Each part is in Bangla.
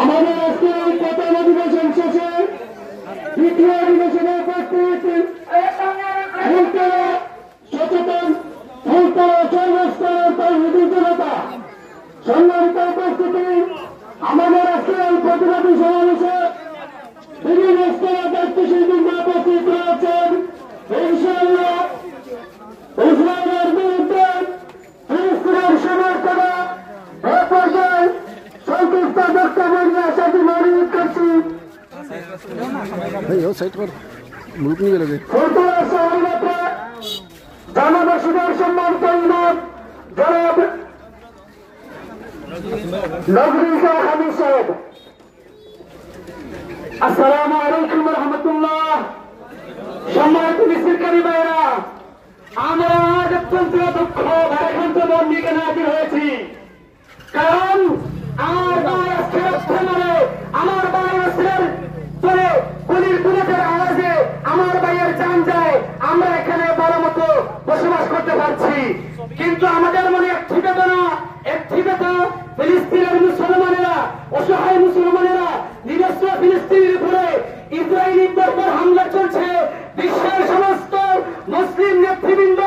আমাদের আজকে প্রথম অধিবেশন শেষে দ্বিতীয় অধিবেশনে উপস্থিত সচেতন সর্বস্তরের জনতা, সম্মানিত উপস্থিতি, আমাদের আজকে এই প্রতিবাদী সমাবেশে বিভিন্ন স্তরের দায়িত্বশীল বৃন্দ উপস্থিত রয়েছেন। ইনশাআল্লাহ ইসরায়েলের বিরুদ্ধে ফিলিস্তিনের সমর্থনে এ পর্যায়ে সংক্ষিপ্ত বক্তব্য নিয়ে আসাটি অনুরোধ করছি। ফুলতলা শহরকে জনবসতির সম্মানিত ইমাম জনাব নজরুল হামিদ সাহেব। আসসালামু আলাইকুম রহমতুল্লাহ। সম্মানিত মিছিলকারী ভাইরা, আমরা আজ অত্যন্ত দুঃখ ভারাক্রান্ত মন নিয়ে হাজির হয়েছি। কারণ আমার ভাই আজকে রক্ষা মানে আমার ভাই আজকের পরে গুলির বুলেটের আওয়াজে আমার ভাইয়ের জান যায়, আমরা এখানে বড় মতো বসবাস করতে পারছি। কিন্তু আমাদের মনে একটি বেদনা, একটি বেদনা ফিলিস্তিনের মুসলমানেরা, অসহায় মুসলমানেরা, নিজস্ব ফিলিস্তিনের উপরে ইসরায়েলি বর্বর হামলা চলছে। বিশ্বের সমস্ত মুসলিম নেতৃবৃন্দ,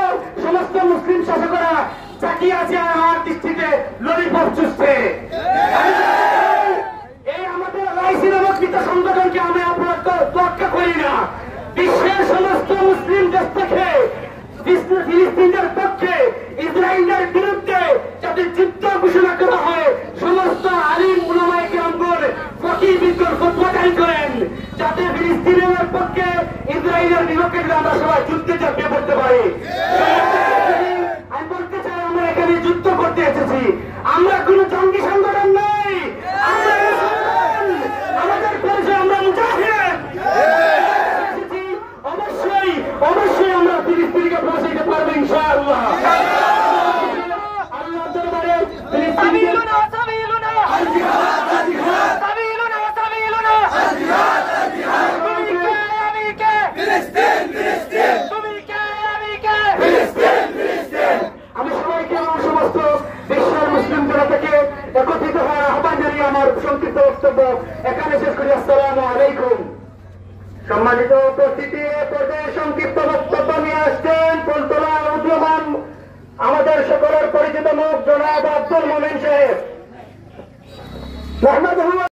সমস্ত মুসলিম শাসকরা চাকিয়ে আছে আর আমার দৃষ্টিতে ললিপপ চুষছে। এই আমাদের রাইসি নামক পিতা সংগঠনকে আমি আপনার তোয়াক্কা করি না। বিশ্বের সমস্ত মুসলিম দেশ থেকে ফিলিস্তিনের পক্ষে ইসরায়েলের বিরুদ্ধে যাতে যুদ্ধ ঘোষণা করা হয়, সমস্ত আলিম উলামায়ে কেরামগণ ফকিহ বিদ্গণ ফতোয়া জারি করেন যাতে ফিলিস্তিনের পক্ষে ইসরায়েলের বিপক্ষে আমরা সবাই যুদ্ধে ঝাঁপিয়ে পড়তে পারি। আমি বলতে চাই, আমরা এখানে যুদ্ধ করতে এসেছি, আমরা কোন জঙ্গি সংগঠন নই। আমাদের পরিচয় আমরা মুজাহিদ। অবশ্যই অবশ্যই আমরা ফিলিস্তিনকে পৌঁছাইতে পারবো ইনশাআল্লাহ। আল্লাহর দরবারে আমি সবাইকে আমার সমস্ত বিশ্বের মুসলিম জনতাকে একত্রিত হওয়ার আহ্বান জানিয়ে আমার সংক্ষিপ্ত বক্তব্য এখানে শেষ করি। আসসালামু আলাইকুম। সম্মানিত উপস্থিতি, পর্যায়ে সংক্ষিপ্ত বক্তব্য নিয়ে আসছেন ফুলতলা উদীয়মান আমাদের সকলের পরিচিত মুখ জনাব আব্দুল মোমিন সাহেব।